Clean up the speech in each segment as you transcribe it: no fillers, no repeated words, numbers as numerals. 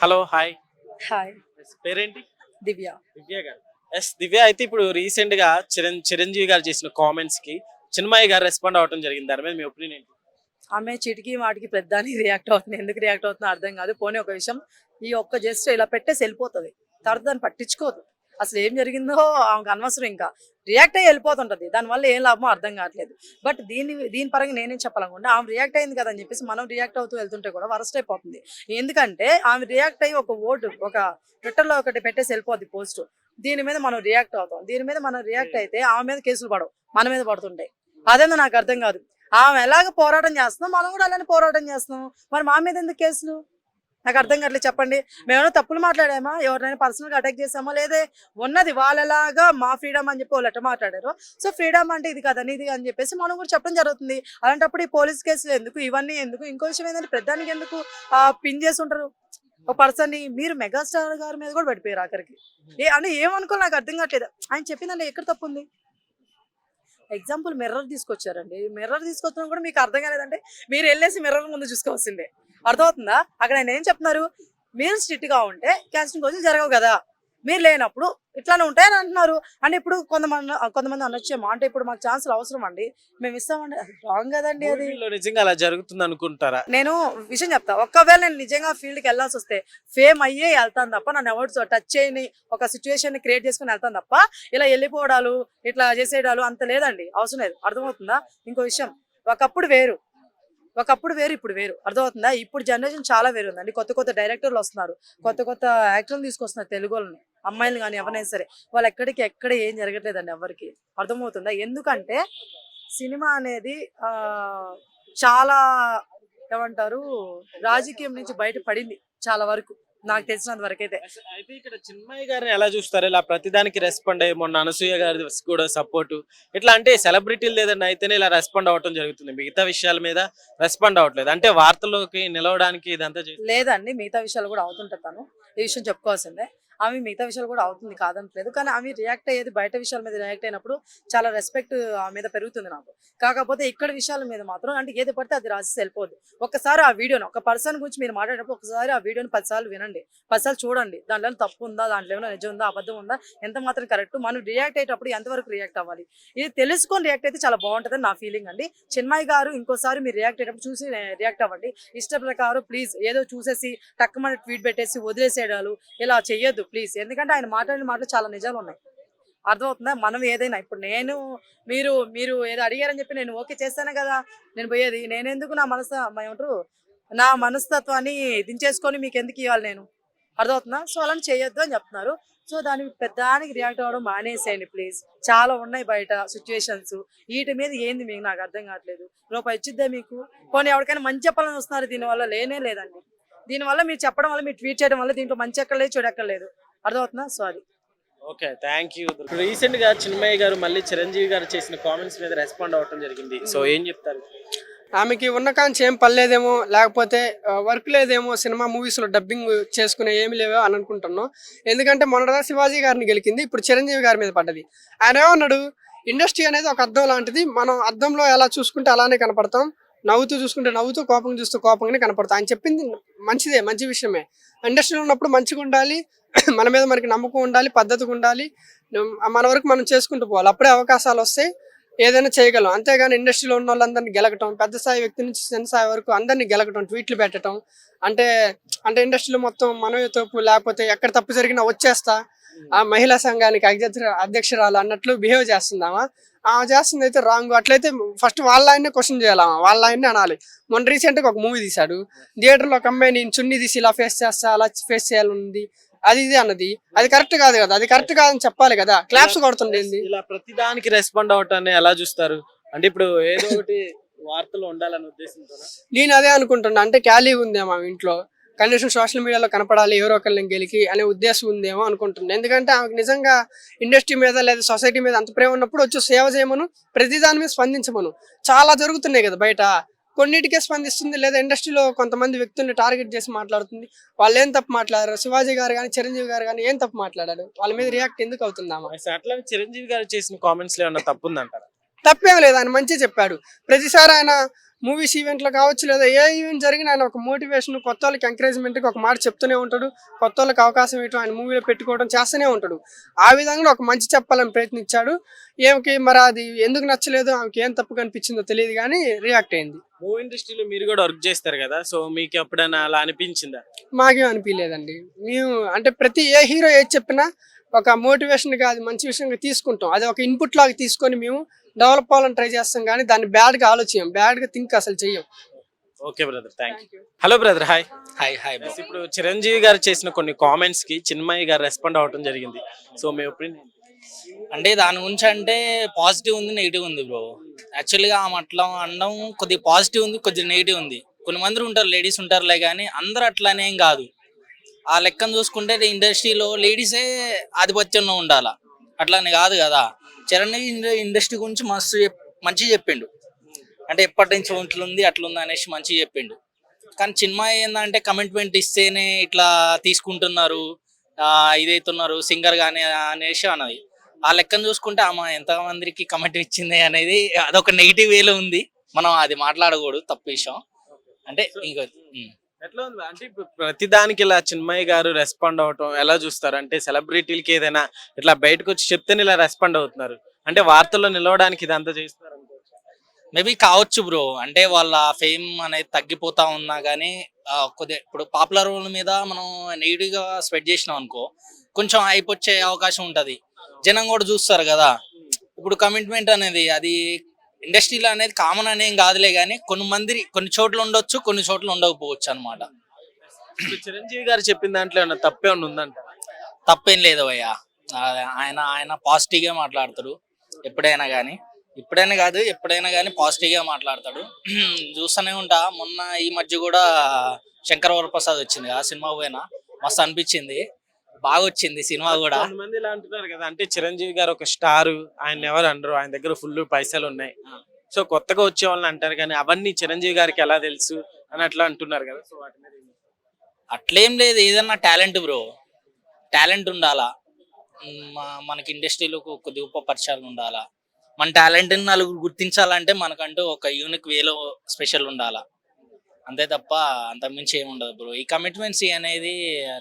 Hello hi. Hi. పేరేంటి? దివ్య. దివ్య గారు. దివ్య అయితే ఇప్పుడు రీసెంట్ గా చిరంజీవి గారు చేసిన కామెంట్స్ కి చిన్మయ్య గారు రెస్పాండ్ అవడం జరిగింది. దాని మీద మీ ఒపీనియన్ ఏంటి? ఆమె చిటికి వాటికి పెద్దానికి రియాక్ట్ అవుతుంది. ఎందుకు రియాక్ట్ అవుతుందో అర్థం కాదు. పోనీ ఒక విషయం, ఈ ఒక్క జస్ట్ ఇలా పెట్టేసి వెళ్ళిపోతుంది. తర్వాత దాన్ని పట్టించుకోదు. అసలు ఏం జరిగిందో ఆమెకు అనవసరం. ఇంకా రియాక్ట్ అయ్యి వెళ్ళిపోతుంటది. దానివల్ల ఏం లాభమో అర్థం కావట్లేదు. బట్ దీని పరంగా నేనేం చెప్పాలనుకుంటే, ఆమె రియాక్ట్ అయింది కదా అని చెప్పేసి మనం రియాక్ట్ అవుతూ వెళ్తుంటే కూడా వరస్ట్ అయిపోతుంది. ఎందుకంటే ఆమె రియాక్ట్ అయ్యి ఒక ట్విట్టర్లో ఒకటి పెట్టేసి వెళ్ళిపోద్ది పోస్ట్. దీని మీద మనం రియాక్ట్ అవుతాం. దీని మీద మనం రియాక్ట్ అయితే ఆమె మీద కేసులు పడవు, మన మీద పడుతుంటాయి. అదేందో నాకు అర్థం కాదు. ఆమె ఎలాగ పోరాటం చేస్తున్నాం, మనం కూడా అలానే పోరాటం చేస్తున్నాం. మరి మా మీద ఎందుకు కేసులు? నాకు అర్థం కావట్లేదు. చెప్పండి, మేమేమైనా తప్పులు మాట్లాడామా? ఎవరినైనా పర్సనల్గా అటాక్ చేసామా? లేదే ఉన్నది వాళ్ళలాగా మా ఫ్రీడమ్ అని చెప్పి వాళ్ళు ఎట్లా మాట్లాడారు. సో ఫ్రీడమ్ అంటే ఇది కదని ఇది అని చెప్పేసి మనం కూడా చెప్పడం జరుగుతుంది. అలాంటప్పుడు ఈ పోలీస్ కేసులు ఎందుకు, ఇవన్నీ ఎందుకు? ఇంకో విషయం ఏంటంటే, పెద్దానికి ఎందుకు పిన్ చేసి ఉంటారు ఒక పర్సన్ని? మీరు మెగాస్టార్ గారి మీద కూడా పడిపోయారు ఆఖరికి. అంటే ఏమనుకోవాలి నాకు అర్థం కావట్లేదు. ఆయన చెప్పిందంటే ఎక్కడ తప్పు ఉంది? ఎగ్జాంపుల్ మిర్రర్ తీసుకొచ్చారండి. మిర్రర్ తీసుకొచ్చినా కూడా మీకు అర్థం కాలేదంటే మీరు వెళ్ళేసి మిర్రర్ ముందు చూసుకోవాల్సిందే. అర్థమవుతుందా? అక్కడ ఆయన ఏం చెప్తున్నారు, మీరు స్ట్రిక్ట్ గా ఉంటే క్యాస్టింగ్ కోచ్లు జరగవు కదా, మీరు లేనప్పుడు ఇట్లానే ఉంటాయని అంటున్నారు. అంటే ఇప్పుడు కొంతమంది అనొచ్చేమో, అంటే ఇప్పుడు మాకు ఛాన్సులు అవసరం అండి, మేము ఇస్తామండి. రాంగ్ కదండి అది. మూవీలో నిజంగా అలా జరుగుతుంది అనుకుంటారా? నేను విషయం చెప్తా, ఒక్కవేళ నేను నిజంగా ఫీల్డ్కి వెళ్ళాల్సి వస్తే ఫేమ్ అయ్యే వెళ్తాను తప్ప, నన్ను ఎవరు టచ్ చేయని ఒక సిచ్యువేషన్ క్రియేట్ చేసుకుని వెళ్తాను తప్ప, ఇలా వెళ్ళిపోవడాలు ఇట్లా చేసేయడాలు అంత లేదండి, అవసరం లేదు. అర్థమవుతుందా? ఇంకో విషయం, ఒకప్పుడు వేరు ఇప్పుడు వేరు. అర్థమవుతుందా? ఇప్పుడు జనరేషన్ చాలా వేరు ఉందండి. కొత్త కొత్త డైరెక్టర్లు వస్తున్నారు, కొత్త యాక్టర్లు తీసుకొస్తున్నారు, తెలుగు వాళ్ళని, అమ్మాయిలు కానీ ఎవరైనా సరే. వాళ్ళు ఎక్కడ ఏం జరగట్లేదండి ఎవరికి. అర్థమవుతుందా? ఎందుకంటే సినిమా అనేది చాలా ఏమంటారు, రాజకీయం నుంచి బయట పడింది చాలా వరకు, నాకు తెలిసినంత వరకు అయితే. అయితే ఇక్కడ చిన్మయ్య గారిని ఎలా చూస్తారు? ఇలా ప్రతిదానికి రెస్పాండ్ అయ్యి మొన్న అనసూయ గారి కూడా సపోర్ట్, ఇట్లా అంటే సెలబ్రిటీలు లేదండి అయితేనే ఇలా రెస్పాండ్ అవ్వటం జరుగుతుంది, మిగతా విషయాల మీద రెస్పాండ్ అవ్వట్లేదు. అంటే వార్తల్లోకి నిలవడానికి ఇదంతా లేదండి, మిగతా విషయాలు కూడా అవుతుంటారు. తను ఈ విషయం చెప్పుకోవాల్సిందే. ఆమె మిగతా విషయాలు కూడా అవుతుంది కాదనట్లేదు. కానీ ఆమె రియాక్ట్ అయ్యేది బయట విషయాల మీద రియాక్ట్ అయినప్పుడు చాలా రెస్పెక్ట్ ఆమె మీద పెరుగుతుంది నాకు. కాకపోతే ఇక్కడ విషయాల మీద మాత్రం అంటే ఏది పడితే అది రాసి వెళ్ళిపోద్ది. ఒక్కసారి ఆ వీడియోని, ఒక పర్సన్ గురించి మీరు మాట్లాడేటప్పుడు ఒకసారి ఆ వీడియోని 10 సార్లు వినండి, 10 సార్లు చూడండి. దాంట్లో తప్పు ఉందా, దాంట్లో ఏమైనా నిజం ఉందా, అబద్ధం ఉందా, ఎంత మాత్రం కరెక్ట్, మనం రియాక్ట్ అయ్యేటప్పుడు ఎంతవరకు రియాక్ట్ అవ్వాలి, ఇది తెలుసుకొని రియాక్ట్ అయితే చాలా బాగుంటుందని నా ఫీలింగ్ అండి. చిన్మయ్య గారు ఇంకోసారి మీరు రియాక్ట్ అయ్యేటప్పుడు చూసి రియాక్ట్ అవ్వండి. ఇష్ట ప్రకారం ప్లీజ్ ఏదో చూసేసి టక్కుమని ట్వీట్ పెట్టేసి వదిలేసేయడాలు ఇలా చెయ్యొద్దు ప్లీజ్. ఎందుకంటే ఆయన మాట్లాడిన మాటలు చాలా నిజాలు ఉన్నాయి. అర్థమవుతుందా? మనం ఏదైనా ఇప్పుడు మీరు ఏదో అడిగారని చెప్పి నేను ఓకే చేస్తానే కదా నేను పోయేది. నేనెందుకు ఏమంటారు, నా మనస్తత్వాన్ని దించేసుకొని మీకు ఎందుకు ఇవ్వాలి నేను? అర్థమవుతుందా? సో అలా చేయొద్దు అని చెప్తున్నారు. సో దానికి పెద్దానికి రియాక్ట్ అవ్వడం మానేసేయండి ప్లీజ్. చాలా ఉన్నాయి బయట సిచ్యువేషన్స్, వీటి మీద ఏంది మీకు నాకు అర్థం కావట్లేదు. రూపాయి ఇచ్చిద్దే మీకు? పోనీ ఎవరికైనా మంచి చెప్పాలని వస్తున్నారు, దీనివల్ల లేనే లేదండి. దీనివల్ల మీరు చెప్పడం వల్ల, మీరు ట్వీట్ చేయడం వల్ల దీంట్లో మంచి ఎక్కడ లేదు, చెడు ఎక్కడ లేదు. అర్థమవుతుందా? Sorry. Okay, thank you. Recent గా చిన్మయ్య గారు మళ్ళీ చిరంజీవి గారు చేసిన కామెంట్స్ మీద రెస్పాండ్ అవ్వడం జరిగింది. సో ఏం చెప్తారు? ఆమెకి ఉన్న కాంచి ఏం పర్లేదేమో, లేకపోతే వర్క్ లేదేమో, సినిమా మూవీస్లో డబ్బింగ్ చేసుకునే ఏమి లేవో అని అనుకుంటున్నాం. ఎందుకంటే మొన్నటిదా శివాజీ గారిని గెలికింది, ఇప్పుడు చిరంజీవి గారి మీద పడ్డది. ఆయన ఏమన్నాడు, ఇండస్ట్రీ అనేది ఒక అద్దం లాంటిది, మనం అద్దంలో ఎలా చూసుకుంటే అలానే కనపడతాం, నవ్వుతూ చూసుకుంటే నవ్వుతూ, కోపం చూస్తూ కోపంగానే కనపడతాం. ఆయన చెప్పింది మంచిదే, మంచి విషయమే. ఇండస్ట్రీలో ఉన్నప్పుడు మంచిగా ఉండాలి, మన మీద మనకి నమ్మకం ఉండాలి, పద్ధతిగా ఉండాలి, మన వరకు మనం చేసుకుంటూ పోవాలి. అప్పుడే అవకాశాలు వస్తాయి, ఏదైనా చేయగలం. అంతేగాని ఇండస్ట్రీలో ఉన్న వాళ్ళందరినీ గెలకటం, పెద్ద స్థాయి వ్యక్తి నుంచి చిన్న స్థాయి వరకు అందరినీ గెలకటం, ట్వీట్లు పెట్టడం, అంటే ఇండస్ట్రీలో మొత్తం మనమే తప్పు, లేకపోతే ఎక్కడ తప్పు జరిగినా వచ్చేస్తా, ఆ మహిళా సంఘానికి అధ్యక్షురాలు అన్నట్లు బిహేవ్ చేస్తుందామా? ఆమె చేస్తుంది అయితే రాంగ్. అట్లయితే ఫస్ట్ వాళ్ళ ఆయన్నే క్వశ్చన్ చేయాలి, వాళ్ళ ఆయన్నే అనాలి. మొన్న రీసెంట్గా ఒక మూవీ తీశాడు, థియేటర్లో ఒక అమ్మాయి నేను చున్నీ తీసి ఇలా ఫేస్ చేస్తా, అలా ఫేస్ చేయాలనుంది, అది ఇది అన్నది. అది కరెక్ట్ కాదు కదా, అది కరెక్ట్ కాదని చెప్పాలి కదా. క్లాప్స్ కొడుతుండేది. ఇలా ప్రతిదానికి రెస్పాండ్ అవటాన్ని ఎలా చూస్తారు? అంటే ఇప్పుడు ఏదో ఒకటి వార్తలు ఉండాలని ఉద్దేశంతో నేను అదే అనుకుంటున్నా. అంటే ఖాళీ ఉందేమో ఇంట్లో, కనీసం సోషల్ మీడియాలో కనపడాలి, ఎవరో ఒకరిని గెలికి అనే ఉద్దేశం ఉందేమో అనుకుంటున్నాను. ఎందుకంటే ఆమెకు నిజంగా ఇండస్ట్రీ మీద లేదా సొసైటీ మీద అంత ప్రేమ ఉన్నప్పుడు వచ్చి సేవ చేయమను, ప్రతి దాని మీద స్పందించమను. చాలా జరుగుతున్నాయి కదా బయట, కొన్నిటికే స్పందిస్తుంది, లేదా ఇండస్ట్రీలో కొంతమంది వ్యక్తుల్ని టార్గెట్ చేసి మాట్లాడుతుంది. వాళ్ళు ఏం తప్పు మాట్లాడారు? శివాజీ గారు కానీ చిరంజీవి గారు కానీ ఏం తప్పు మాట్లాడారు? వాళ్ళ మీద రియాక్ట్ ఎందుకు అవుతుందామా? అట్లా చిరంజీవి గారు చేసిన కామెంట్స్ లో ఏమన్నా తప్పు ఉందంటారా? తప్పేం లేదు, ఆయన మంచిగా చెప్పాడు. ప్రతిసారి ఆయన మూవీస్ ఈవెంట్లో కావచ్చు లేదా ఏ ఈవెంట్ జరిగినా ఆయన ఒక మోటివేషన్, కొత్త వాళ్ళకి ఎంకరేజ్మెంట్కి ఒక మాట చెప్తూనే ఉంటాడు. కొత్త వాళ్ళకి అవకాశం ఇవ్వడం, ఆయన మూవీలో పెట్టుకోవడం చేస్తూనే ఉంటాడు. ఆ విధంగా ఒక మంచి చెప్పాలని ప్రయత్నించాడు. ఏమికి మరి అది ఎందుకు నచ్చలేదు, ఆమెకి ఏం తప్పు కనిపించిందో తెలియదు కానీ రియాక్ట్ అయింది. మూవీ ఇండస్ట్రీలో మీరు కూడా వర్క్ చేస్తారు కదా, సో మీకు ఎప్పుడైనా అలా అనిపించిందా? మాకేం అనిపించలేదండి. మేము అంటే ప్రతి ఏ హీరో ఏది చెప్పినా ఒక మోటివేషన్గా అది మంచి విషయంగా తీసుకుంటాం. అది ఒక ఇన్పుట్ లాగా తీసుకొని మేము డెవలప్ అవ్వాలని ట్రై చేస్తాం కానీ దాన్ని బ్యాడ్గా ఆలోచించాం, బ్యాడ్గా థింక్ అసలు చెయ్యం. Okay brother, thank you. Hello brother, hi. Hi bro. ఇప్పుడు చిరంజీవి గారు చేసిన కొన్ని కామెంట్స్ కి చిన్మయి గారు రెస్పాండ్ అవ్వడం జరిగింది. సో మీ ఒపీనియన్? అంటే దాని గురించి అంటే పాజిటివ్ ఉంది, నెగిటివ్ ఉంది బ్రో. యాక్చువల్గా ఆమె అట్లా అనడం కొద్దిగా పాజిటివ్ ఉంది, కొద్దిగా నెగిటివ్ ఉంది. కొన్ని మంది ఉంటారు, లేడీస్ ఉంటారులే, కానీ అందరూ అట్లానేం కాదు. ఆ లెక్కను చూసుకుంటే ఇండస్ట్రీలో లేడీసే ఆధిపత్యంలో ఉండాలా, అట్లానే కాదు కదా. చిరంజీవి ఇండస్ట్రీ గురించి మంచిగా చెప్పిండు. అంటే ఎప్పటి నుంచి ఇట్లుంది అట్లుంది అనేసి మంచిగా చెప్పిండు. కానీ చిన్మయి ఏంటంటే కమిట్మెంట్ ఇస్తేనే ఇట్లా తీసుకుంటున్నారు, ఇదైతున్నారు సింగర్ కానీ అనేసి అన్నది. ఆ లెక్కను చూసుకుంటే ఆమె ఎంతమందికి కమిట్ ఇచ్చింది అనేది అదొక నెగిటివ్ వేలో ఉంది. మనం అది మాట్లాడకూడదు, తప్పు విషయం. అంటే ఇంకో ఎట్లా ఉంది అంటే ఇప్పుడు ప్రతి దానికి ఇలా చిన్మయి గారు రెస్పాండ్ అవటం ఎలా చూస్తారు? అంటే సెలబ్రిటీలకి ఏదైనా ఇట్లా బయటకు వచ్చి చెప్తేనే ఇలా రెస్పాండ్ అవుతున్నారు అంటే వార్తల్లో నిలవడానికి ఇదంతా చేస్తున్నారు అనుకోవచ్చు. మేబీ కావచ్చు బ్రో. అంటే వాళ్ళ ఫేమ్ అనేది తగ్గిపోతా ఉన్నా కానీ కొద్దిగా ఇప్పుడు పాపులర్ వాళ్ళ మీద మనం నెగిటివ్ గా స్ప్రెడ్ చేసినాం అనుకో, కొంచెం అయిపోచ్చే అవకాశం ఉంటది. జనం కూడా చూస్తారు కదా. ఇప్పుడు కమిట్మెంట్ అనేది అది ఇండస్ట్రీలో అనేది కామన్ అనేం కాదులే, కానీ కొన్ని చోట్ల ఉండొచ్చు, కొన్ని చోట్ల ఉండకపోవచ్చు అనమాట. ఇప్పుడు చిరంజీవి గారు చెప్పిన దాంట్లో ఏమన్నా తప్పే ఉందంట? తప్పేం లేదు భయ్యా. ఆయన పాజిటివ్ గా మాట్లాడతాడు ఎప్పుడైనా కానీ. ఇప్పుడైనా కాదు, ఎప్పుడైనా కానీ పాజిటివ్ గా మాట్లాడతాడు. చూస్తూనే ఉంటా. మొన్న ఈ మధ్య కూడా శంకర్ వరప్రసాద్ వచ్చింది ఆ సినిమా, పోయినా మస్తు అనిపించింది, బాగా వచ్చింది సినిమా కూడా. కొంతమంది ఇలా అంటున్నారు కదా, అంటే చిరంజీవి గారు ఒక స్టార్, ఆయన ఎవరు అనరు, ఆయన దగ్గర ఫుల్ పైసలు ఉన్నాయి, సో కొత్తగా వచ్చే వాళ్ళని అంటారు, కానీ అవన్నీ చిరంజీవి గారికి ఎలా తెలుసు అని అట్లా అంటున్నారు కదా. సో వాటి మీద అట్లేం లేదు, ఏదన్నా టాలెంట్ బ్రో, టాలెంట్ ఉండాలా. మనకి ఇండస్ట్రీలో కొద్ది గొప్ప పరిచయాలు ఉండాలా. మన టాలెంట్ నలుగురు గుర్తించాలంటే మనకంటూ ఒక యూనిక్ వేలో స్పెషల్ ఉండాలా, అంతే తప్ప అంతకుమించి ఏమి ఉండదు బ్రో. ఈ కమిట్మెంట్స్ అనేది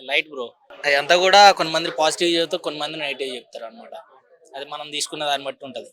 లైట్ బ్రో. అది అంతా కూడా కొంతమంది పాజిటివ్ చెప్తారు, కొంతమంది నెగిటివ్ చెప్తారు అనమాట. అది మనం తీసుకున్న దాన్ని బట్టి ఉంటుంది.